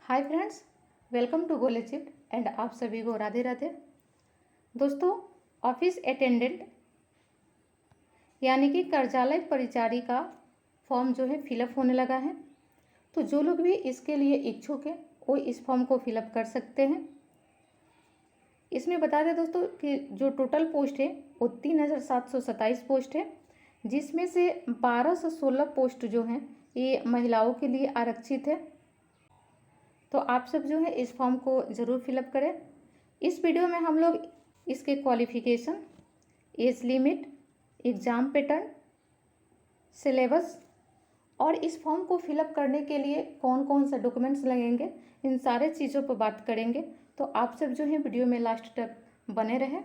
Hi friends, welcome to गोलेचिट and आप सभी को राधे राधे। दोस्तों, ऑफिस अटेंडेंट यानी कि कार्यालय परिचारी का फॉर्म जो है फिलअप होने लगा है। तो जो लोग भी इसके लिए इच्छुक हैं वो इस फॉर्म को फिलअप कर सकते हैं। इसमें बता दें दोस्तों कि जो टोटल पोस्ट है वो 3727 पोस्ट है, जिसमें से 12 से 16 पोस्ट जो हैं ये महिलाओं के लिए आरक्षित है। तो आप सब जो है इस फॉर्म को ज़रूर फिलअप करें। इस वीडियो में हम लोग इसके qualification, age limit, exam pattern, syllabus और इस फॉर्म को फिलअप करने के लिए कौन कौन से डॉक्यूमेंट्स लगेंगे, इन सारे चीज़ों पर बात करेंगे। तो आप सब जो है वीडियो में लास्ट तक बने रहें।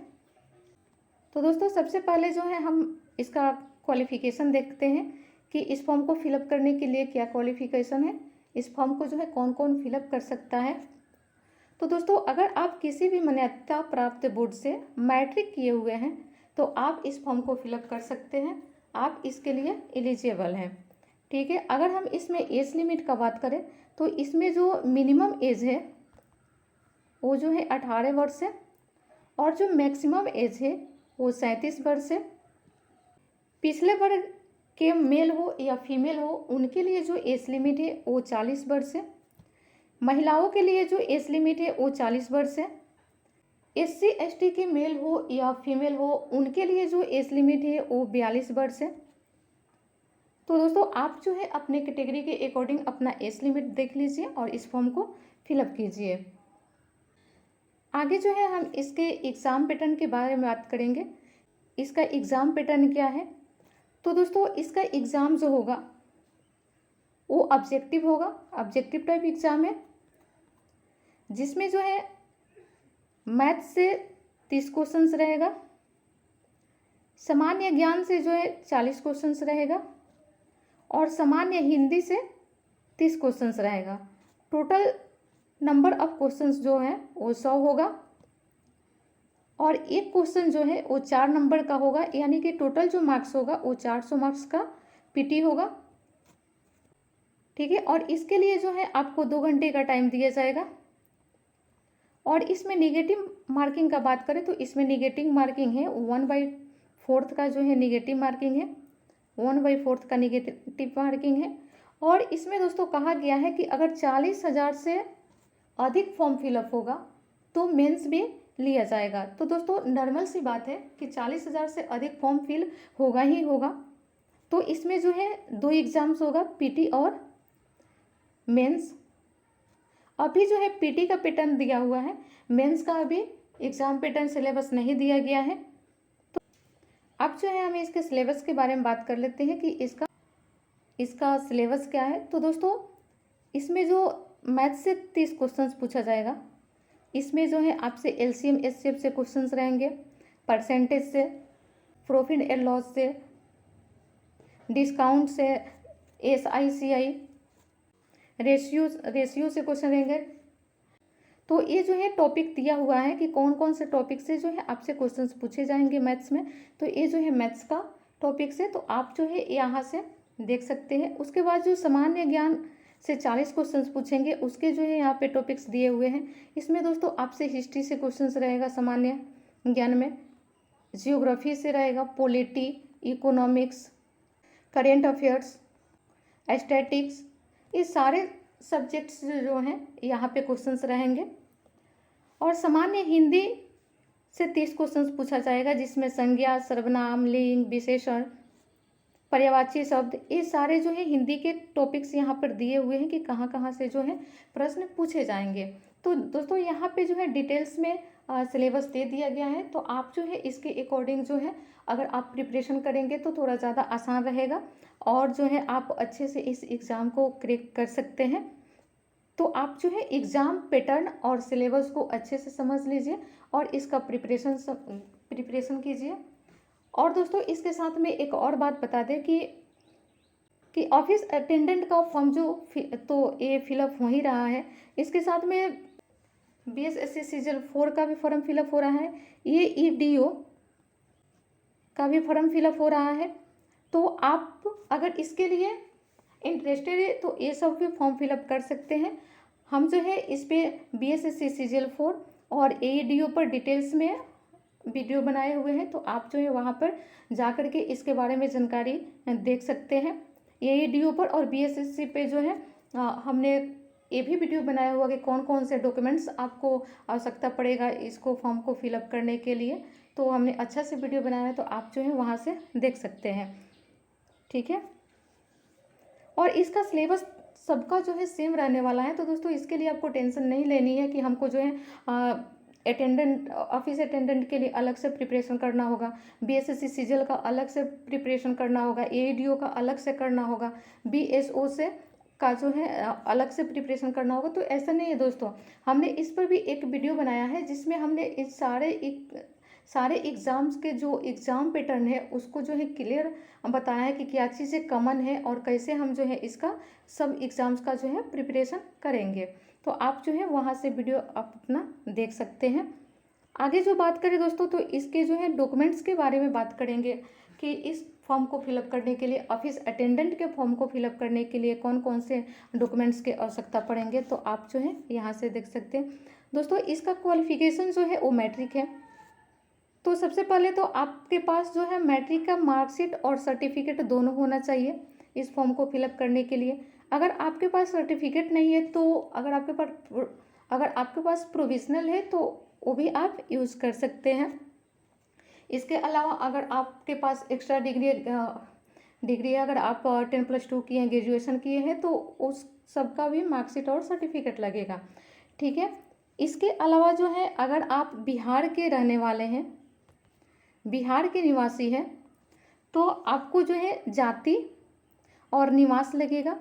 तो दोस्तों, सबसे पहले जो है हम इसका क्वालिफ़िकेशन देखते हैं कि इस फॉर्म को फिलअप करने के लिए क्या क्वालिफ़िकेशन है, इस फॉर्म को जो है कौन कौन फिलअप कर सकता है। तो दोस्तों, अगर आप किसी भी मान्यता प्राप्त बोर्ड से मैट्रिक किए हुए हैं तो आप इस फॉर्म को फिलअप कर सकते हैं, आप इसके लिए एलिजिबल हैं। ठीक है। अगर हम इसमें एज लिमिट का बात करें तो इसमें जो मिनिमम एज है वो जो है 18 वर्ष है और जो मैक्सिमम एज है वो 37 वर्ष है। पिछले वर्ग के मेल हो या फीमेल हो उनके लिए जो एज लिमिट है वो 40 वर्ष है। महिलाओं के लिए जो एज लिमिट है वो 40 वर्ष है। SC ST के मेल हो या फीमेल हो उनके लिए जो एज लिमिट है वो 42 वर्ष है। तो दोस्तों, आप जो है अपने कैटेगरी के अकॉर्डिंग अपना एज लिमिट देख लीजिए और इस फॉर्म को फिलअप कीजिए। आगे जो है हम इसके एग्ज़ाम पैटर्न के बारे में बात करेंगे। इसका एग्ज़ाम पैटर्न क्या है। तो दोस्तों, इसका एग्ज़ाम जो होगा वो ऑब्जेक्टिव होगा, ऑब्जेक्टिव टाइप एग्ज़ाम है, जिसमें जो है मैथ से 30 क्वेश्चंस रहेगा, सामान्य ज्ञान से जो है 40 क्वेश्चंस रहेगा और सामान्य हिंदी से 30 क्वेश्चंस रहेगा। टोटल नंबर ऑफ क्वेश्चंस जो है वो 100 होगा और एक क्वेश्चन जो है वो 4 नंबर का होगा, यानी कि टोटल जो मार्क्स होगा वो 400 मार्क्स का PT होगा। ठीक है। और इसके लिए जो है आपको 2 घंटे का टाइम दिया जाएगा। और इसमें निगेटिव मार्किंग का बात करें तो इसमें निगेटिव मार्किंग है 1/4 का जो है निगेटिव मार्किंग है, 1/4 का निगेटिव मार्किंग है। और इसमें दोस्तों कहा गया है कि अगर 40,000 से अधिक फॉर्म फिलअप होगा तो मेंस भी लिया जाएगा। तो दोस्तों, नॉर्मल सी बात है कि 40,000 से अधिक फॉर्म फिल होगा ही होगा। तो इसमें जो है 2 एग्ज़ाम्स होगा, PT और मेंस। अभी जो है PT का पैटर्न दिया हुआ है, मेंस का अभी एग्ज़ाम पैटर्न सिलेबस नहीं दिया गया है। तो अब जो है हम इसके सिलेबस के बारे में बात कर लेते हैं कि इसका सिलेबस क्या है। तो दोस्तों, इसमें जो मैथ से 30 क्वेश्चंस पूछा जाएगा, इसमें जो है आपसे LCM SCF से क्वेश्चंस रहेंगे, परसेंटेज से, प्रॉफिट एंड लॉस से, डिस्काउंट से, SICI रेशियो से क्वेश्चन रहेंगे। तो ये जो है टॉपिक दिया हुआ है कि कौन कौन से टॉपिक से जो है आपसे क्वेश्चंस पूछे जाएंगे मैथ्स में। तो ये जो है मैथ्स का टॉपिक से, तो आप जो है यहाँ से देख सकते हैं। उसके बाद जो सामान्य ज्ञान से 40 क्वेश्चंस पूछेंगे, उसके जो है यहाँ पे टॉपिक्स दिए हुए हैं। इसमें दोस्तों आपसे हिस्ट्री से क्वेश्चंस रहेगा सामान्य ज्ञान में, जियोग्राफी से रहेगा, polity, economics, current affairs, statics, ये सारे सब्जेक्ट्स जो हैं यहाँ पे क्वेश्चंस रहेंगे। और सामान्य हिंदी से 30 क्वेश्चंस पूछा जाएगा, जिसमें संज्ञा, सर्वनाम, लिंग, विशेषण, पर्यायवाची शब्द, ये सारे जो है हिंदी के टॉपिक्स यहाँ पर दिए हुए हैं कि कहाँ कहाँ से जो है प्रश्न पूछे जाएंगे। तो दोस्तों, यहाँ पे जो है डिटेल्स में सिलेबस दे दिया गया है। तो आप जो है इसके अकॉर्डिंग जो है अगर आप प्रिपरेशन करेंगे तो थोड़ा ज़्यादा आसान रहेगा और जो है आप अच्छे से इस एग्ज़ाम को क्रैक कर सकते हैं। तो आप जो है एग्ज़ाम पैटर्न और सिलेबस को अच्छे से समझ लीजिए और इसका प्रिपरेशन कीजिए। और दोस्तों, इसके साथ में एक और बात बता दें कि ऑफिस अटेंडेंट का फॉर्म जो तो ये फिलअप हो ही रहा है, इसके साथ में BSSC सीजन 4 का भी फॉर्म फिलअप हो रहा है, ये EDO का भी फॉर्म फिलअप हो रहा है। तो आप अगर इसके लिए इंटरेस्टेड है तो ये सब भी फॉर्म फिलअप कर सकते हैं। हम जो है इस पे BSSC CGL 4 और AEDO पर डिटेल्स में वीडियो बनाए हुए हैं, तो आप जो है वहाँ पर जा कर के इसके बारे में जानकारी देख सकते हैं। AEDO पर और BSSC पे जो है हमने ये भी वीडियो बनाया हुआ कि कौन कौन से डॉक्यूमेंट्स आपको आवश्यकता पड़ेगा इसको फॉर्म को फिलअप करने के लिए, तो हमने अच्छा से वीडियो बनाया है, तो आप जो है वहाँ से देख सकते हैं। ठीक है, और इसका सिलेबस सबका जो है सेम रहने वाला है, तो दोस्तों इसके लिए आपको टेंशन नहीं लेनी है कि हमको जो है अटेंडेंट ऑफिस अटेंडेंट के लिए अलग से प्रिपरेशन करना होगा, BSSC CGL का अलग से प्रिपरेशन करना होगा, AEDO का अलग से करना होगा, BSO से का जो है अलग से प्रिपरेशन करना होगा। तो ऐसा नहीं है दोस्तों, हमने इस पर भी एक वीडियो बनाया है जिसमें हमने इस सारे एग्ज़ाम्स के जो एग्ज़ाम पैटर्न है उसको जो है क्लियर बताया है कि क्या चीज़ें कॉमन है और कैसे हम जो है इसका सब एग्ज़ाम्स का जो है प्रिपरेशन करेंगे। तो आप जो है वहाँ से वीडियो आप अपना देख सकते हैं। आगे जो बात करें दोस्तों, तो इसके जो है डॉक्यूमेंट्स के बारे में बात करेंगे कि इस फॉर्म को फिलअप करने के लिए, ऑफिस अटेंडेंट के फॉर्म को फिलअप करने के लिए कौन कौन से डॉक्यूमेंट्स की आवश्यकता पड़ेंगे, तो आप जो है यहाँ से देख सकते हैं। दोस्तों इसका क्वालिफिकेशन जो है वो मैट्रिक है, तो सबसे पहले तो आपके पास जो है मैट्रिक का मार्कशीट और सर्टिफिकेट दोनों होना चाहिए इस फॉर्म को फिलअप करने के लिए। अगर आपके पास सर्टिफिकेट नहीं है तो अगर आपके पास प्रोविजनल है तो वो भी आप यूज़ कर सकते हैं। इसके अलावा अगर आपके पास एक्स्ट्रा डिग्री है, अगर आप 10+2 किए हैं, ग्रेजुएशन किए हैं, तो उस सबका भी मार्कशीट और सर्टिफिकेट लगेगा। ठीक है, इसके अलावा जो है अगर आप बिहार के रहने वाले हैं, बिहार के निवासी हैं, तो आपको जो है जाति और निवास लगेगा।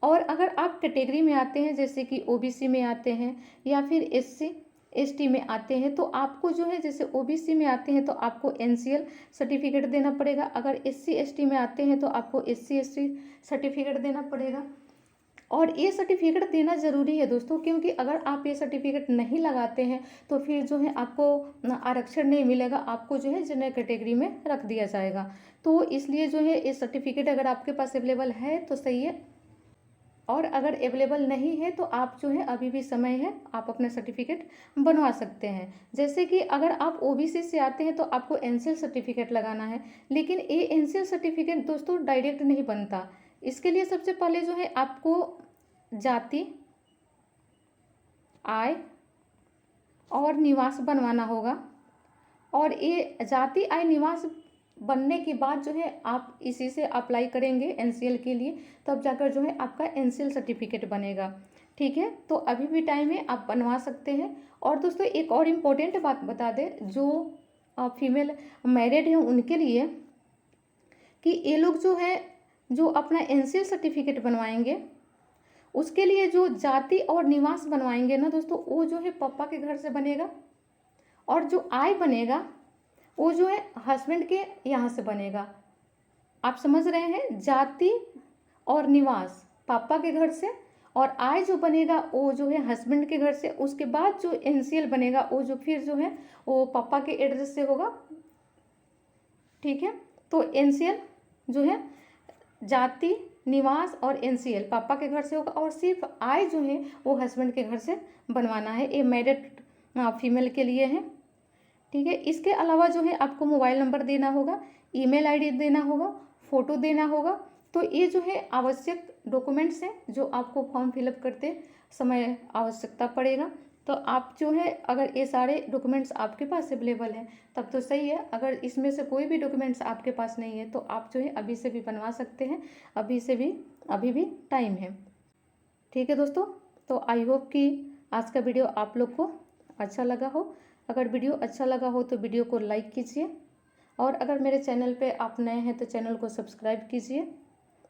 और अगर आप कैटेगरी में आते हैं जैसे कि OBC में आते हैं या फिर SC ST में आते हैं, तो आपको जो है जैसे OBC में आते हैं तो आपको NCL सर्टिफिकेट देना पड़ेगा, अगर SC ST में आते हैं तो आपको SC ST सर्टिफिकेट देना पड़ेगा। और ये सर्टिफिकेट देना ज़रूरी है दोस्तों, क्योंकि अगर आप ये सर्टिफिकेट नहीं लगाते हैं तो फिर जो है आपको आरक्षण नहीं मिलेगा, आपको जो है जनरल कैटेगरी में रख दिया जाएगा। तो इसलिए जो है ये सर्टिफिकेट अगर आपके पास अवेलेबल है तो सही है, और अगर अवेलेबल नहीं है तो आप जो है अभी भी समय है, आप अपना सर्टिफिकेट बनवा सकते हैं। जैसे कि अगर आप OBC से आते हैं तो आपको NCL सर्टिफिकेट लगाना है, लेकिन ये NCL सर्टिफिकेट दोस्तों डायरेक्ट नहीं बनता। इसके लिए सबसे पहले जो है आपको जाति, आय और निवास बनवाना होगा, और ये जाति आय निवास बनने के बाद जो है आप इसी से अप्लाई करेंगे NCL के लिए, तब जाकर जो है आपका NCL सर्टिफिकेट बनेगा। ठीक है, तो अभी भी टाइम है, आप बनवा सकते हैं। और दोस्तों एक और इम्पोर्टेंट बात बता दें जो फीमेल मैरिड हैं उनके लिए, कि ये लोग जो है जो अपना NCL सर्टिफिकेट बनवाएंगे उसके लिए जो जाति और निवास बनवाएंगे ना दोस्तों, वो जो है पापा के घर से बनेगा, और जो आय बनेगा वो जो है हस्बैंड के यहाँ से बनेगा। आप समझ रहे हैं, जाति और निवास पापा के घर से, और आय जो बनेगा वो जो है हस्बैंड के घर से। उसके बाद जो NCL बनेगा वो जो फिर जो है वो पापा के एड्रेस से होगा। ठीक है, तो NCL जो है जाति, निवास और NCL पापा के घर से होगा, और सिर्फ आय जो है वो हस्बैंड के घर से बनवाना है। ये मैरिड फीमेल के लिए है। ठीक है, इसके अलावा जो है आपको मोबाइल नंबर देना होगा, ईमेल आईडी देना होगा, फ़ोटो देना होगा। तो ये जो है आवश्यक डॉक्यूमेंट्स हैं जो आपको फॉर्म फिलअप करते समय आवश्यकता पड़ेगा। तो आप जो है अगर ये सारे डॉक्यूमेंट्स आपके पास अवेलेबल हैं तब तो सही है, अगर इसमें से कोई भी डॉक्यूमेंट्स आपके पास नहीं है तो आप जो है अभी से भी बनवा सकते हैं, अभी भी टाइम है। ठीक है दोस्तों, तो आई होप कि आज का वीडियो आप लोग को अच्छा लगा हो। अगर वीडियो अच्छा लगा हो तो वीडियो को लाइक कीजिए, और अगर मेरे चैनल पे आप नए हैं तो चैनल को सब्सक्राइब कीजिए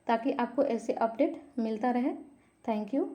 ताकि आपको ऐसे अपडेट मिलता रहे। Thank you.